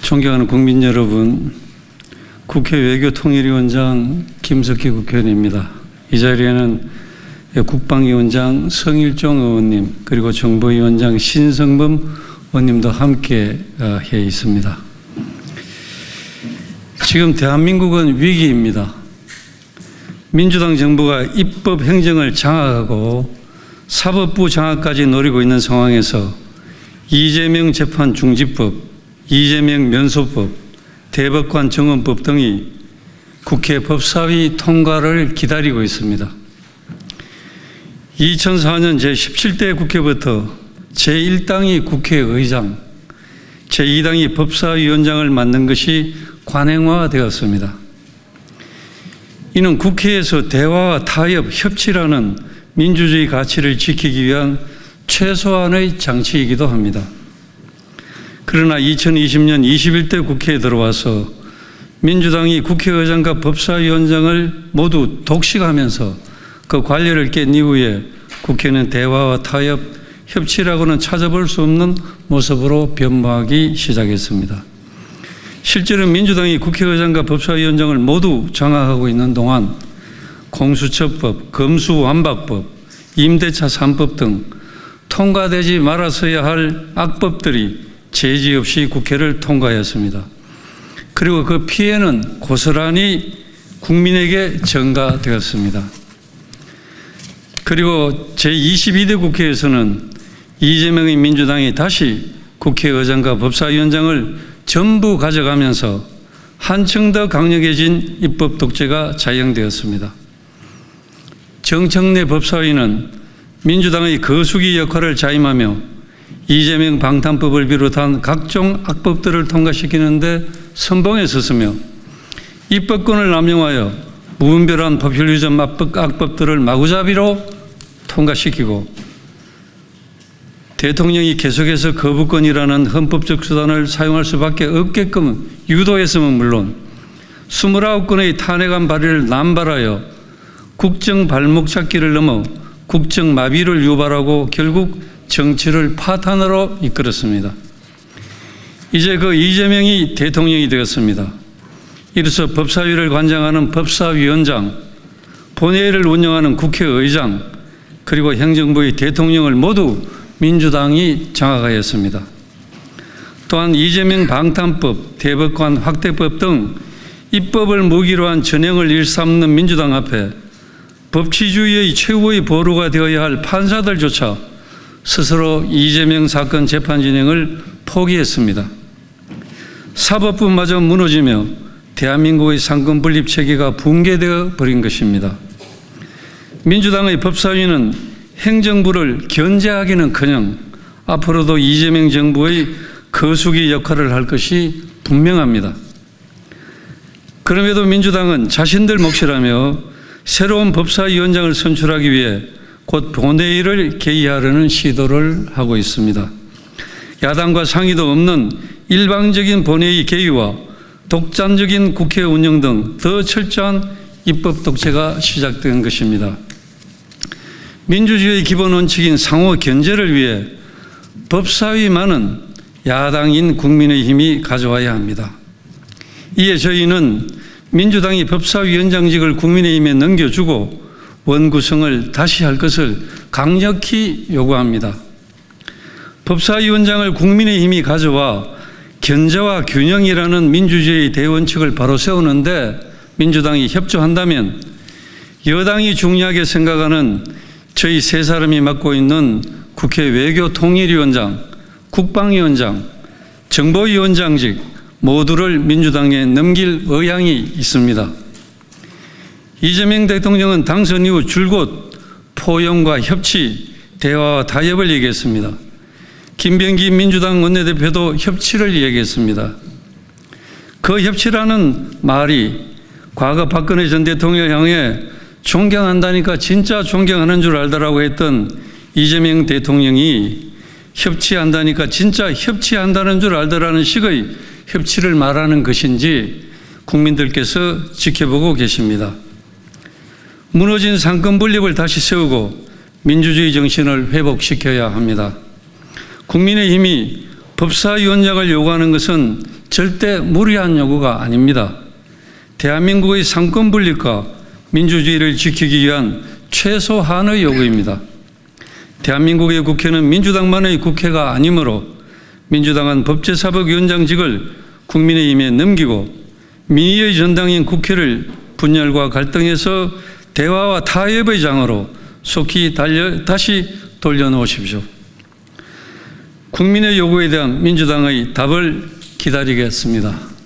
존경하는 국민 여러분, 국회 외교통일위원장 김석희 국회의원입니다. 이 자리에는 국방위원장 성일종 의원님 그리고 정보위원장 신성범 의원님도 함께 해 있습니다. 지금 대한민국은 위기입니다. 민주당 정부가 입법 행정을 장악하고 사법부 장악까지 노리고 있는 상황에서 이재명 재판 중지법, 이재명 면소법, 대법관 정원법 등이 국회 법사위 통과를 기다리고 있습니다. 2004년 제17대 국회부터 제1당이 국회의장, 제2당이 법사위원장을 맡는 것이 관행화되었습니다. 이는 국회에서 대화와 타협, 협치라는 민주주의 가치를 지키기 위한 최소한의 장치이기도 합니다. 그러나 2020년 21대 국회에 들어와서 민주당이 국회의장과 법사위원장을 모두 독식하면서 그 관리를 깬 이후에 국회는 대화와 타협, 협치라고는 찾아볼 수 없는 모습으로 변모하기 시작했습니다. 실제로 민주당이 국회의장과 법사위원장을 모두 장악하고 있는 동안 공수처법, 검수완박법, 임대차 3법 등 통과되지 말았어야 할 악법들이 제지 없이 국회를 통과했습니다. 그리고 그 피해는 고스란히 국민에게 전가되었습니다. 그리고 제22대 국회에서는 이재명의 민주당이 다시 국회의장과 법사위원장을 전부 가져가면서 한층 더 강력해진 입법 독재가 자행되었습니다. 정청래 법사위는 민주당의 거수기 역할을 자임하며 이재명 방탄법을 비롯한 각종 악법들을 통과시키는데 선봉에 섰으며 입법권을 남용하여 무분별한 포퓰리즘 악법들을 마구잡이로 통과시키고 대통령이 계속해서 거부권이라는 헌법적 수단을 사용할 수밖에 없게끔 유도했으면 물론 29건의 탄핵안 발의를 남발하여 국정 발목 잡기를 넘어 국정 마비를 유발하고 결국 정치를 파탄으로 이끌었습니다. 이제 그 이재명이 대통령이 되었습니다. 이로써 법사위를 관장하는 법사위원장, 본회의를 운영하는 국회의장, 그리고 행정부의 대통령을 모두 민주당이 장악하였습니다. 또한 이재명 방탄법, 대법관 확대법 등 입법을 무기로 한 전형을 일삼는 민주당 앞에 법치주의의 최후의 보루가 되어야 할 판사들조차 스스로 이재명 사건 재판 진행을 포기했습니다. 사법부마저 무너지며 대한민국의 상권 분립 체계가 붕괴되어 버린 것입니다. 민주당의 법사위는 행정부를 견제하기는커녕 앞으로도 이재명 정부의 거수기 역할을 할 것이 분명합니다. 그럼에도 민주당은 자신들 몫이라며 새로운 법사위원장을 선출하기 위해 곧 본회의를 개의하려는 시도를 하고 있습니다. 야당과 상의도 없는 일방적인 본회의 개의와 독단적인 국회 운영 등 더 철저한 입법 독재가 시작된 것입니다. 민주주의의 기본 원칙인 상호 견제를 위해 법사위만은 야당인 국민의힘이 가져와야 합니다. 이에 저희는 민주당이 법사위원장직을 국민의힘에 넘겨주고 원구성을 다시 할 것을 강력히 요구합니다. 법사위원장을 국민의힘이 가져와 견제와 균형이라는 민주주의의 대원칙을 바로 세우는데 민주당이 협조한다면 여당이 중요하게 생각하는 저희 세 사람이 맡고 있는 국회 외교통일위원장, 국방위원장, 정보위원장직 모두를 민주당에 넘길 의향이 있습니다. 이재명 대통령은 당선 이후 줄곧 포용과 협치, 대화와 타협을 얘기했습니다. 김병기 민주당 원내대표도 협치를 얘기했습니다. 그 협치라는 말이 과거 박근혜 전 대통령을 향해 존경한다니까 진짜 존경하는 줄 알더라고 했던 이재명 대통령이 협치한다니까 진짜 협치한다는 줄 알더라는 식의 협치를 말하는 것인지 국민들께서 지켜보고 계십니다. 무너진 상권 분립을 다시 세우고 민주주의 정신을 회복시켜야 합니다. 국민의힘이 법사위원장을 요구하는 것은 절대 무리한 요구가 아닙니다. 대한민국의 상권 분립과 민주주의를 지키기 위한 최소한의 요구입니다. 대한민국의 국회는 민주당만의 국회가 아니므로 민주당은 법제사법위원장직을 국민의힘에 넘기고 민의의 전당인 국회를 분열과 갈등에서 대화와 타협의 장으로 속히 다시 돌려놓으십시오. 국민의 요구에 대한 민주당의 답을 기다리겠습니다.